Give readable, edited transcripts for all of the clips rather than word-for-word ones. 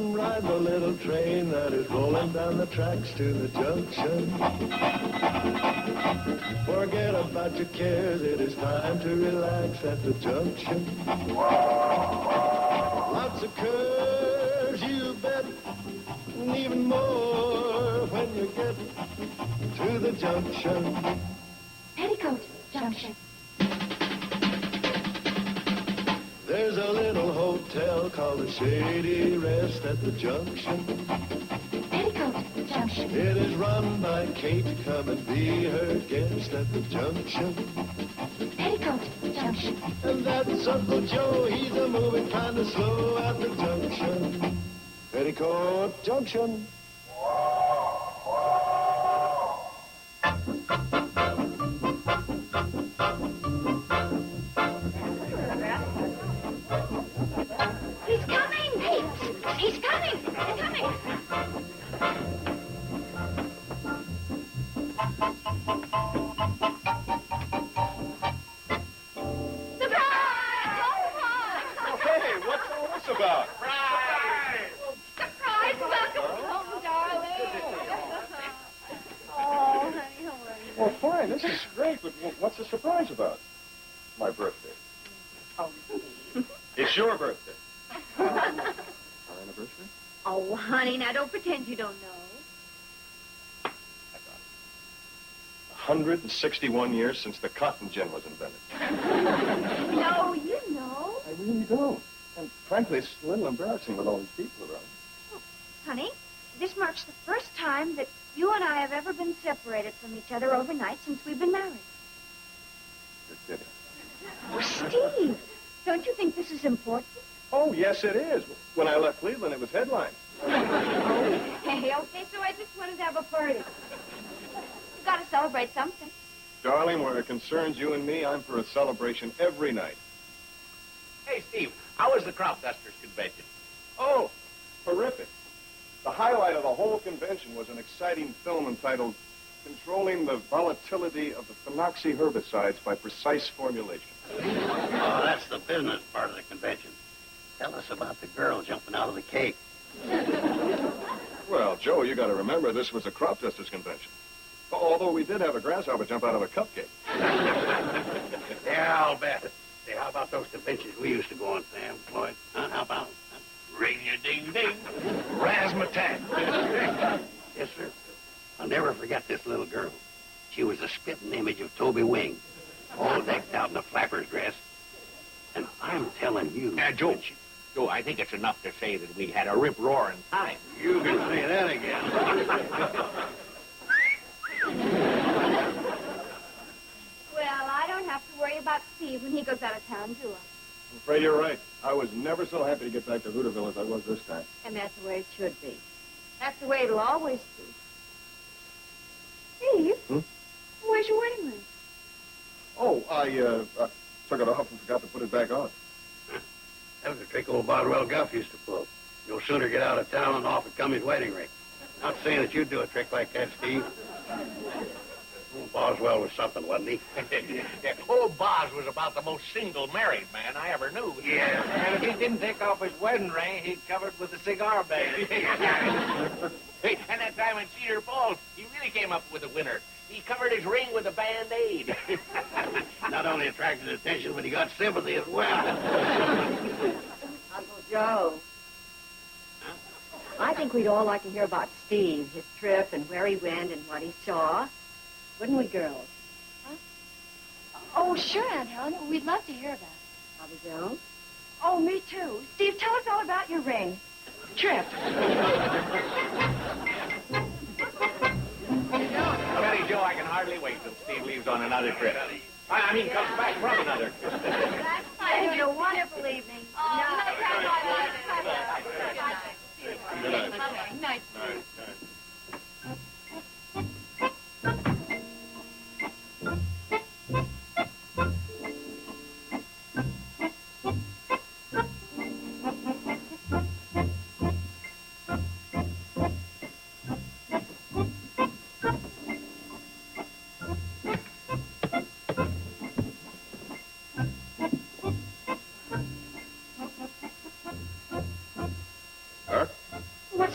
Come ride the little train that is rolling down the tracks to the junction. Forget about your cares, it is time to relax at the junction. Lots of curves, you bet, and even more when you get to the junction. Petticoat Junction. There's a little hotel called the Shady Rest at the junction. Petticoat Junction. It is run by Kate. Come and be her guest at the junction. Petticoat Junction. And that's Uncle Joe. He's a moving kind of slow at the junction. Petticoat Junction. He's coming! He's coming! He's coming! Hey, what's all this about? Surprise! Welcome home, darling. Oh, honey, how are you? Well, fine. This is great, but what's the surprise about? My birthday. Oh, It's your birthday. Our anniversary? oh, honey, now don't pretend you don't know. I got it. 161 years since the cotton gin was invented. No, you know. I really don't. And frankly, it's a little embarrassing with all these people around. Honey, this marks the first time that you and I have ever been separated from each other overnight since we've been married. Just kidding. Oh, Steve, don't you think this is important? Oh, yes, it is. When I left Cleveland, it was headline. Okay, so I just wanted to have a party. You gotta celebrate something. Darling, where it concerns you and me, I'm for a celebration every night. Hey, Steve, how was the Crop Dusters convention? Oh, terrific. The highlight of the whole convention was an exciting film entitled Controlling the Volatility of the Phenoxy Herbicides by Precise Formulation. Oh, that's the business part of the convention. Tell us about the girl jumping out of the cake. Well, Joe, you got to remember this was a crop dusters convention. Although we did have a grasshopper jump out of a cupcake. Yeah, I'll bet. Hey, how about those conventions we used to go on, Sam, Floyd? Huh? How about them? Huh? Ring-a-ding-ding. Razzmatazz. Yes, sir. I'll never forget this little girl. She was a spitting image of Toby Wing, all decked out in a flapper's dress. And I'm telling you... Joe, I think it's enough to say that we had a rip-roaring time. You can say that again. Well, I don't have to worry about Steve when he goes out of town, do I? I'm afraid you're right. I was never so happy to get back to Hooterville as I was this time. And that's the way it should be. That's the way it'll always be. Steve, where's your wedding ring? Oh, I took it off and forgot to put it back on. That was a trick old Boswell Guff used to pull. No sooner get out of town and off would come his wedding ring. Not saying that you'd do a trick like that, Steve. Old Boswell was something, wasn't he? Yeah, old Boz was about the most single married man I ever knew. Yeah. And if he didn't take off his wedding ring, he'd cover it with a cigar band. Hey, and that time in Cedar Falls, he really came up with a winner. He covered his ring with a Band-Aid. Not only attracted attention, but he got sympathy as well. Uncle Joe. I think we'd all like to hear about Steve, his trip, and where he went and what he saw. Wouldn't we, girls? Huh? Oh, sure, Aunt Helen. We'd love to hear about it. Bobby Joe? Oh, me too. Steve, tell us all about your ring. Trip. Betty Joe, I can hardly wait till Steve leaves on another trip. I mean, comes back from another trip. It's a wonderful evening. Good night. Night. Night.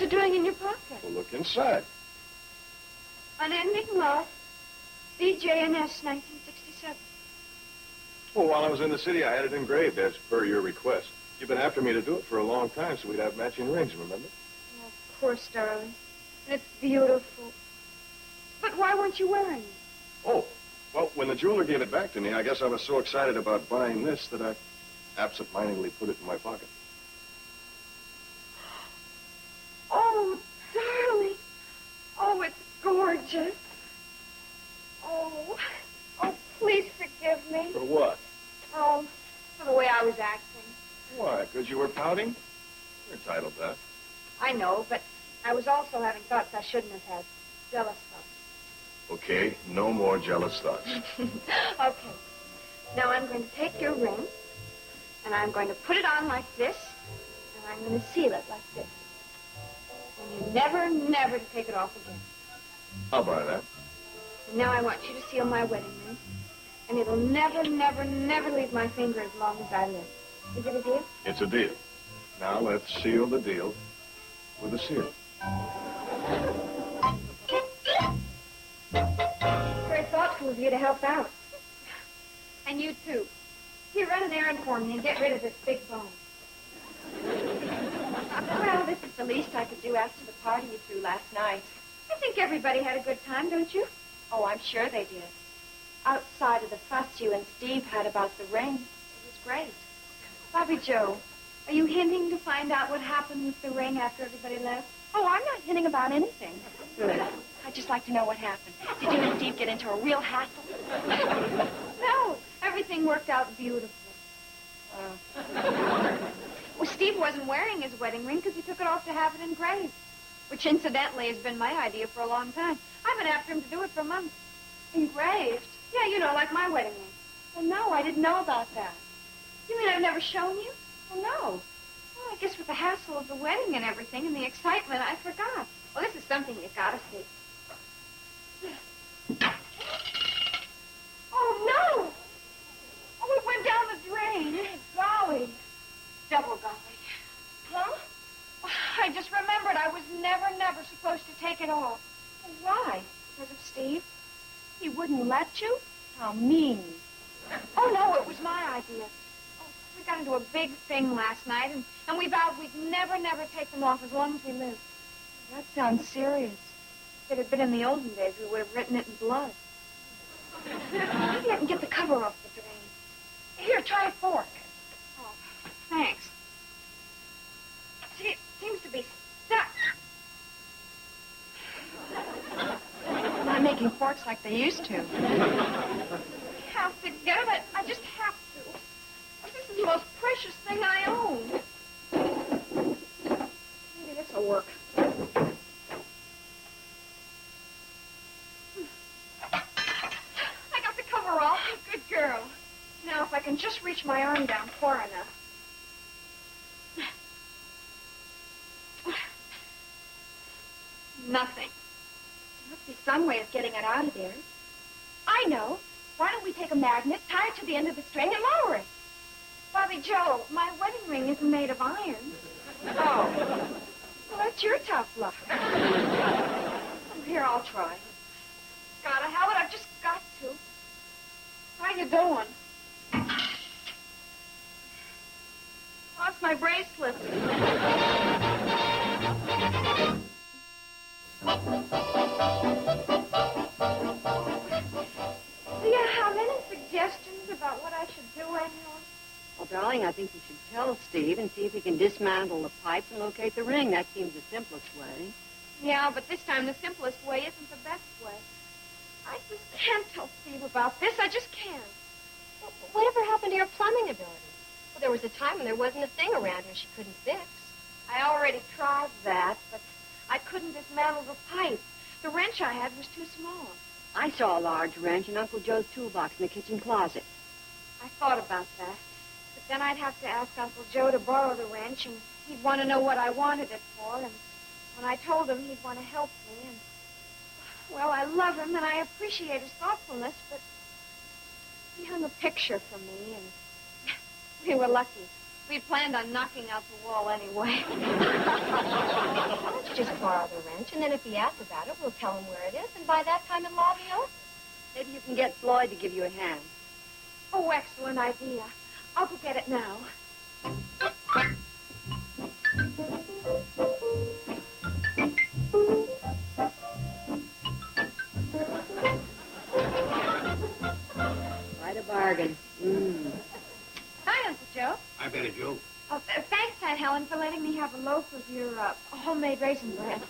you doing in your pocket? Well, look inside. Unending Love, BJ&S, 1967. Well, while I was in the city, I had it engraved as per your request. You've been after me to do it for a long time, so we'd have matching rings, remember? Oh, of course, darling. And it's beautiful. But why weren't you wearing it? Oh, well, when the jeweler gave it back to me, I guess I was so excited about buying this that I absentmindedly put it in my pocket. Oh, darling. Oh, it's gorgeous. Oh, please forgive me. For what? Oh, for the way I was acting. Why? Because you were pouting? You're entitled to that. I know, but I was also having thoughts I shouldn't have had. Jealous thoughts. Okay, no more jealous thoughts. Okay. Now I'm going to take your ring, and I'm going to put it on like this, and I'm going to seal it like this. And you never, never to take it off again. I'll buy that. And now I want you to seal my wedding ring, and it'll never, never, never leave my finger as long as I live. Is it a deal? It's a deal. Now let's seal the deal with a seal. Very thoughtful of you to help out. And you, too. Here, run an errand for me and get rid of this big bone. Well, this is the least I could do after the party you threw last night. I think everybody had a good time, don't you? Oh, I'm sure they did. Outside of the fuss you and Steve had about the ring, it was great. Bobby Joe, are you hinting to find out what happened with the ring after everybody left? Oh, I'm not hinting about anything. Good. I'd just like to know what happened. Did you and Steve get into a real hassle? No, everything worked out beautifully. Well, Steve wasn't wearing his wedding ring because he took it off to have it engraved, which incidentally has been my idea for a long time. I've been after him to do it for months. Engraved? Yeah, you know, like my wedding ring. Well, no, I didn't know about that. You mean I've never shown you? Well, no. Well, I guess with the hassle of the wedding and everything and the excitement, I forgot. Well, this is something you gotta see. Oh, no! Oh, it went down the drain. Golly. Double golly. Huh? I just remembered I was never, never supposed to take it off. Why? Because of Steve. He wouldn't let you? How mean. Oh, no, it was my idea. Oh, we got into a big thing last night, and we vowed we'd never, never take them off as long as we lived. That sounds serious. If it had been in the olden days, we would have written it in blood. Maybe I can get the cover off the drain. Here, try a fork. Oh, thanks. See, it seems to be stuck. Not making forks like they used to. I have to get it. I just have to. This is the most precious thing I own. Maybe this will work. I got the cover off. Good girl. Now, if I can just reach my arm down far enough. Nothing. There must be some way of getting it out of there. I know. Why don't we take a magnet, tie it to the end of the string, and lower it? Bobby Joe, my wedding ring isn't made of iron. Oh. Well, that's your tough luck. Here, I'll try. Gotta have it. I've just got to. How you doing? Lost my bracelet. Do you have any suggestions about what I should do anyway? Well, darling, I think you should tell Steve and see if he can dismantle the pipes and locate the ring. That seems the simplest way. Yeah, but this time the simplest way isn't the best way. I just can't tell Steve about this. I just can't. Whatever happened to your plumbing ability? Well, there was a time when there wasn't a thing around here she couldn't fix. I already tried that, but I couldn't dismantle the pipe. The wrench I had was too small. I saw a large wrench in Uncle Joe's toolbox in the kitchen closet. I thought about that. But then I'd have to ask Uncle Joe to borrow the wrench, and he'd want to know what I wanted it for. And when I told him, he'd want to help me. And, well, I love him, and I appreciate his thoughtfulness, but he hung a picture for me, and we were lucky. We planned on knocking out the wall anyway. Why don't you just borrow the wrench, and then if he asks about it, we'll tell him where it is, and by that time it'll all be over. Maybe you can get Floyd to give you a hand. Oh, excellent idea. I'll go get it now. Quite a bargain. Hi, Uncle Joe. I bet it, Joe. Thanks, Aunt Helen, for letting me have a loaf of your homemade raisin bread.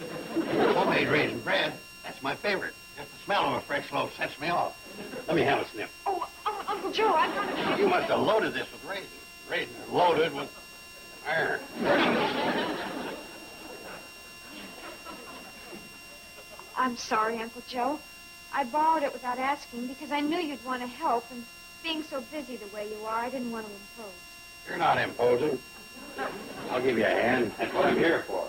Homemade raisin bread, that's my favorite. Just the smell of a fresh loaf sets me off. Let me have a sniff. Oh, Uncle Joe, I've got to... You must have loaded this with raisins. Raisins are loaded with iron. I'm sorry, Uncle Joe. I borrowed it without asking because I knew you'd want to help, and being so busy the way you are, I didn't want to impose. You're not imposing. I'll give you a hand. That's what I'm here for.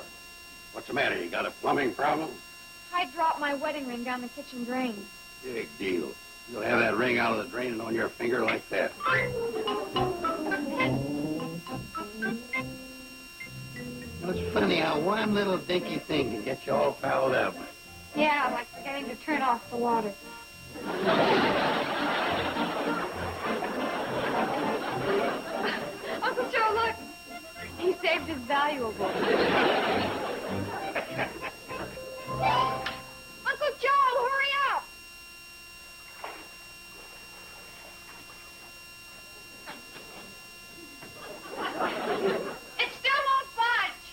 What's the matter? You got a plumbing problem? I dropped my wedding ring down the kitchen drain. Big deal. You'll have that ring out of the drain and on your finger like that. It's funny how one little dinky thing can get you all fouled up. Yeah, like forgetting to turn off the water. Uncle Joe, look. He saved his valuables. Uncle Joe, hurry up. It still won't budge.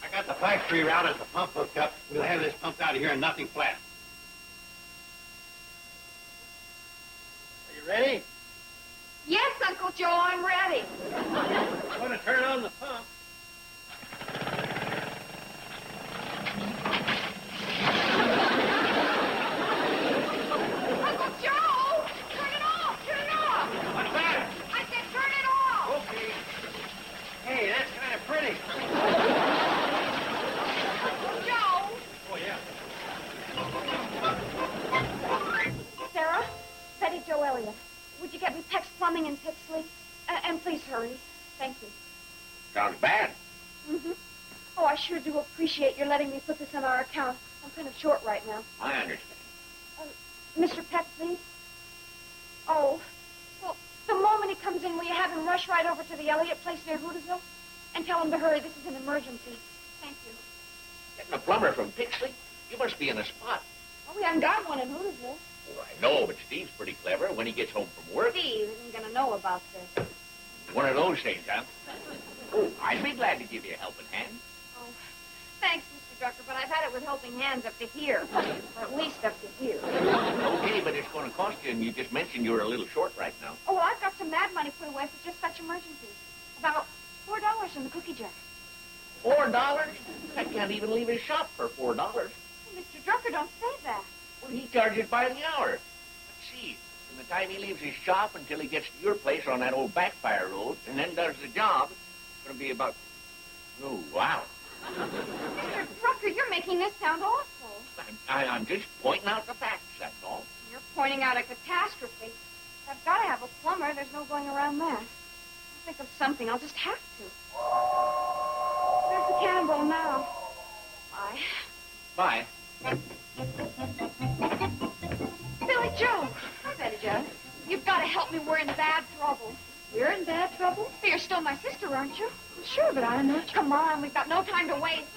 I got the factory route as the pump hooked up. We'll have this pumped out of here and nothing flat. Are you ready? Yes, Uncle Joe, I'm ready. I'm going to turn on the pump. Uncle Joe, turn it off, turn it off. What's that? I said turn it off. Okay. Hey, that's kind of pretty. Uncle Joe. Oh, yeah. Sarah, Betty Jo Elliott, would you get me Peck's Plumbing in Pixley? And please hurry. Thank you. Sounds bad. Mm-hmm. Oh, I sure do appreciate your letting me put this in our account. I'm kind of short right now. I understand. Mr. Peck, please. Oh, well, the moment he comes in, will you have him rush right over to the Elliott place near Hooterville? And tell him to hurry. This is an emergency. Thank you. Getting a plumber from Pixley? You must be in a spot. Oh, we haven't got one in Hooterville. Oh, I know, but Steve's pretty clever. When he gets home from work, Steve isn't going to know about this. one of those things, huh? Oh, I'd be glad to give you a helping hand. Oh, thanks, Mr. Drucker, but I've had it with helping hands up to here. Or at least up to here. Okay, but it's going to cost you, and you just mentioned you were a little short right now. Oh, well, I've got some mad money put away for just such emergencies. About $4 in the cookie jar. $4? I can't even leave his shop for $4. Oh, Mr. Drucker, don't say that. Well, he charges by the hour. Let's see. From the time he leaves his shop until he gets to your place on that old backfire road and then does the job, it's going to be about... Oh, wow. Mr. Drucker, you're making this sound awful. I'm just pointing out the facts, that's all. You're pointing out a catastrophe. If I've got to have a plumber. There's no going around that. I'll think of something. I'll just have to. There's the cannonball now. Bye. Bye. Billy Joe. Hi, Betty Jo. You've got to help me. We're in bad trouble. We're in bad trouble? You're still my sister, aren't you? Sure, but I'm not. Come on, we've got no time to waste.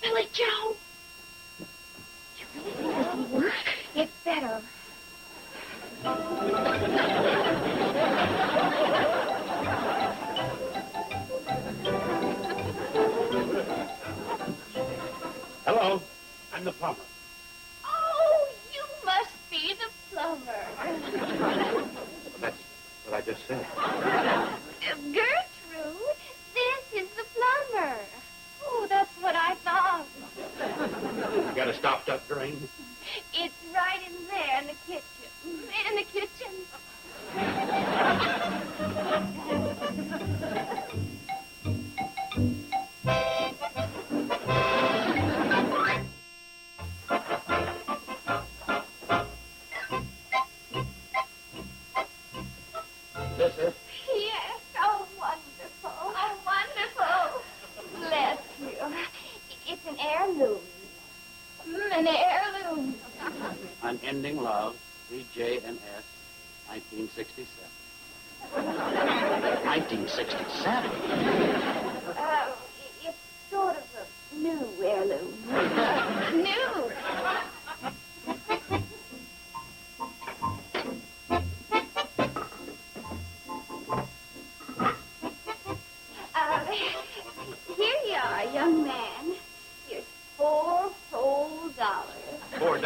Billy Joe! You really think this will work? It better. Hello. I'm the plumber. Oh, you must be the plumber. That's what I just said. Gertrude, this is the plumber. Oh, the got a stopped-up drain? It's right in there in the kitchen. In the kitchen. This it? Yes, oh, wonderful. Oh, wonderful. Bless you. It's an heirloom. An heirloom. Unending Love, C.J. and S., 1967. 1967? It's sort of a new heirloom. New. Here you are, young man. Here's $4 whole dollars. $4?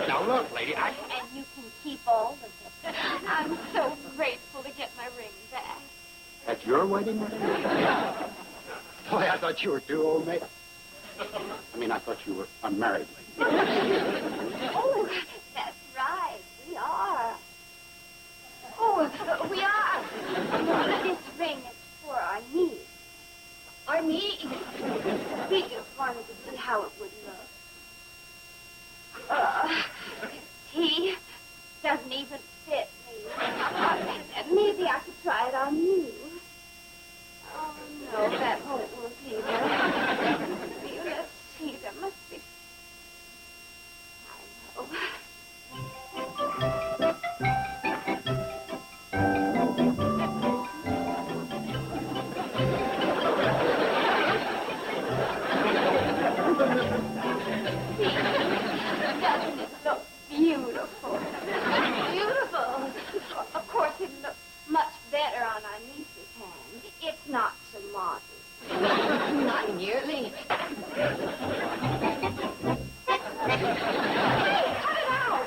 Now, look, lady, And you can keep all of it. I'm so grateful to get my ring back. That's your wedding ring? Boy, I thought you were too old, mate. I mean, I thought you were unmarried lady. Oh, that's right. We are. Oh, we are. This ring is for our niece. Our niece. We just wanted to see how it would look. He doesn't even fit me. Maybe I could try it on you. Oh, no, that won't work either. Let's see, there must be... I know. Doesn't it look beautiful? Beautiful. Of course, it looks much better on our niece's hand. It's not so modern. Not nearly. Hey, cut it out!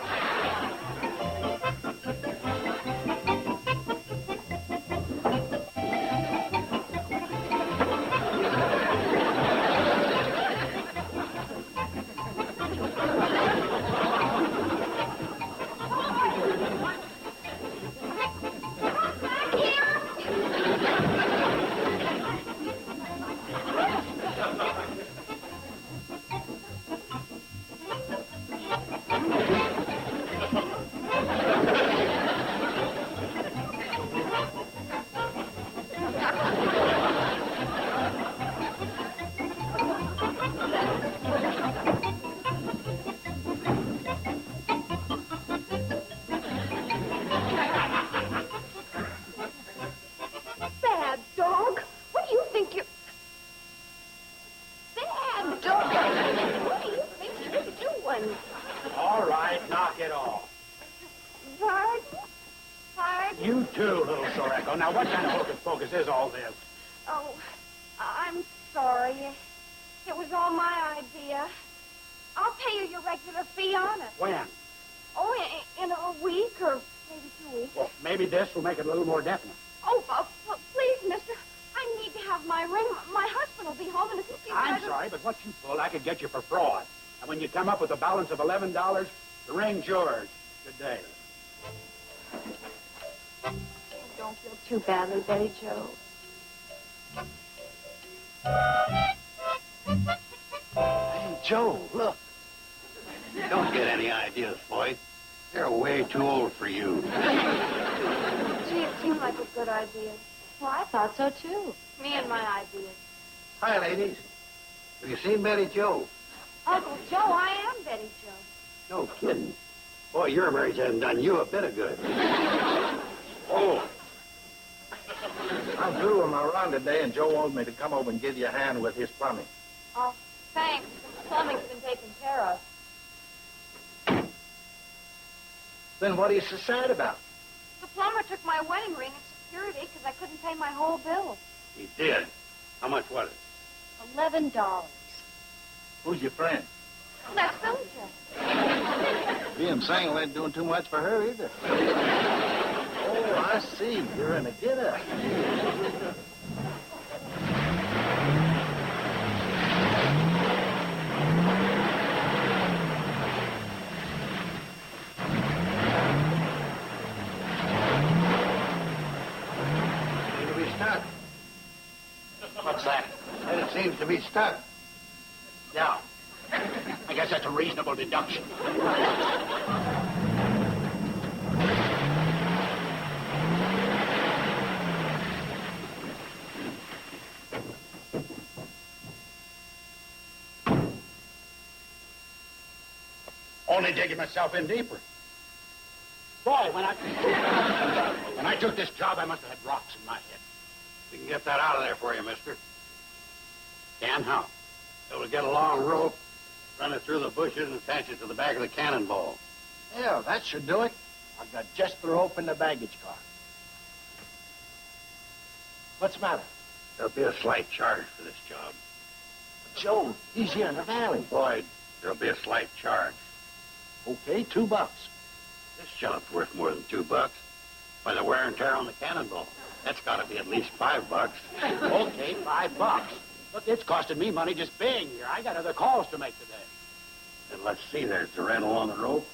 Bad dog. What do you think you're... Bad dog. What do you think you're doing? All right, knock it off. Pardon? Pardon? You too, little Soreco. Now, what kind of hocus-pocus is all this? Oh, I'm sorry. It was all my idea. I'll pay you your regular fee on it. When? Oh, in a week or maybe 2 weeks. Well, maybe this will make it a little more definite. Oh, please, mister. I need to have my ring. My husband will be home, and if he sees I'm sorry, but what you pull, I could get you for fraud. And when you come up with a balance of $11, the ring's yours. Good day. Don't feel too badly, Betty Joe. Hey, Joe, look. Don't get any ideas, Floyd. They're way too old for you. Gee, it seemed like a good idea. Well, I thought so, too. Me and my ideas. Hi, ladies. Have you seen Betty Joe? Uncle Joe, I am Betty Joe. No kidding. Boy, your marriage hasn't done you a bit of good. Oh. I'm through with my run today, and Joe wants me to come over and give you a hand with his plumbing. Oh, thanks. The plumbing's been taken care of. Then what are you so sad about? The plumber took my wedding ring as security because I couldn't pay my whole bill. He did. How much was it? $11. Who's your friend? That's Philip. Being single ain't doing too much for her either. Oh, I see. You're in a get-up. seems to be stuck. Yeah. I guess that's a reasonable deduction. Only digging myself in deeper. Boy, when I took this job, I must have had rocks in my head. We can get that out of there for you, mister. Can how? So we get a long rope, run it through the bushes, and attach it to the back of the cannonball. Yeah, that should do it. I've got just the rope in the baggage car. What's the matter? There'll be a slight charge for this job. Joe, he's here in the valley. Boyd, there'll be a slight charge. Okay, $2. This job's worth more than $2. By the wear and tear on the cannonball, that's got to be at least $5. Okay, $5. Look, it's costing me money just being here. I got other calls to make today. And let's see, there's the rental on the rope.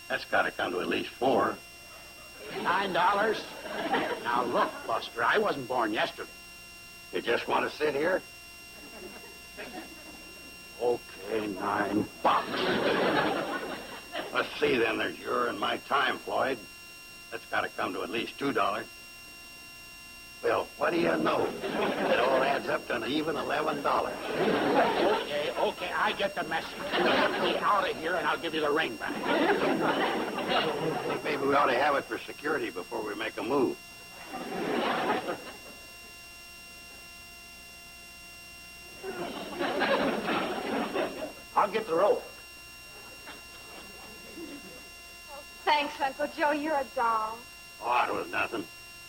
That's got to come to at least $4. $9. Now look, Buster, I wasn't born yesterday. You just want to sit here? Okay, $9. Let's see, then. There's your and my time, Floyd. That's got to come to at least $2. Well, what do you know? It all adds up to an even $11. Okay, I get the message. Get me out of here, and I'll give you the ring back. I think maybe we ought to have it for security before we make a move. I'll get the rope. Thanks, Uncle Joe. You're a doll. Oh, it was nothing.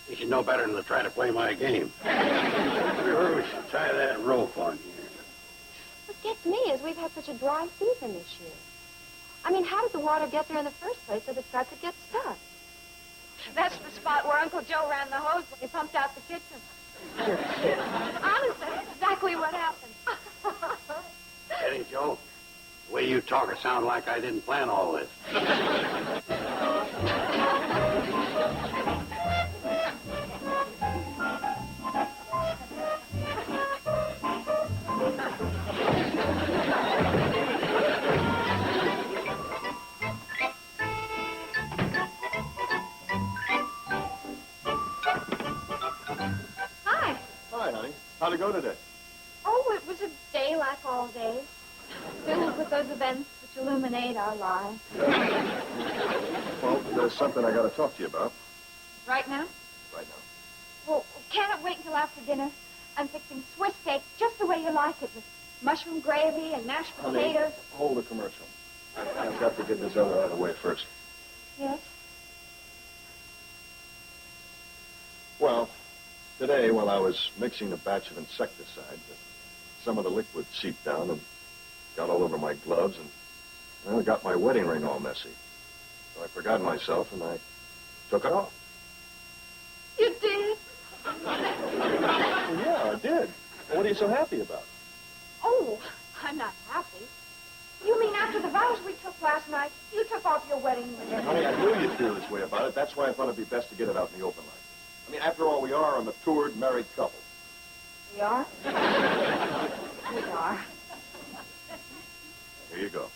You should know better than to try to play my game. Sure, we should tie that rope on here. What gets me is we've had such a dry season this year. I mean, how did the water get there in the first place so the truck could get stuck? That's the spot where Uncle Joe ran the hose when he pumped out the kitchen. Honest, that's exactly what happened. Eddie, Joe, the way you talk, it sounds like I didn't plan all this. Hi. Hi, honey. How'd it go today? Oh, it was a day like all days, filled with those events which illuminate our lives. Well, there's something I got to talk to you about Right now? right now. Well, can't it wait until after dinner? I'm fixing Swiss steak just the way you like it, with mushroom gravy and mashed Honey, potatoes. hold the commercial. I've got to get this other out of the way first. Yes? Well, today, while I was mixing a batch of insecticide, some of the liquid seeped down and got all over my gloves and, well, got my wedding ring all messy. So I forgot myself and I took it off. You did? Yeah, I did. What are you so happy about? Oh, I'm not happy. You mean after the vows we took last night, you took off your wedding ring? Honey, I knew you'd feel this way about it. That's why I thought it'd be best to get it out in the open like. I mean, after all, we are a matured married couple. We are? We are. Here you go.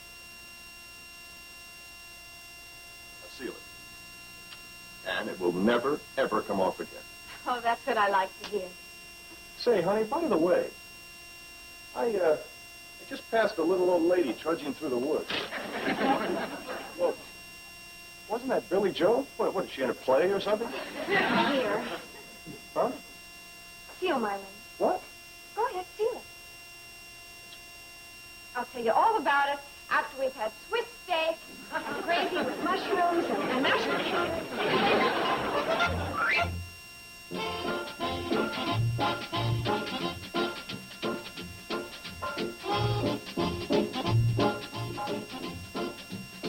Now seal it. And it will never, ever come off again. Oh, that's what I like to hear. Say, honey, by the way, I just passed a little old lady trudging through the woods. Well, wasn't that Billy Joe? What, is she in a play or something? Here. Huh? Seal my ring. What? Go ahead, seal it. I'll tell you all about it after we've had Swiss steak, and gravy with mushrooms, and mashed potatoes.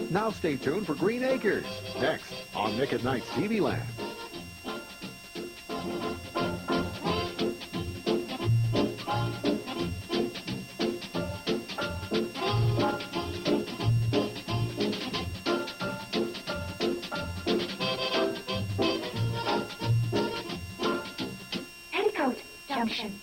Now stay tuned for Green Acres, next on Nick at Night's TV Land. Petticoat, Junction.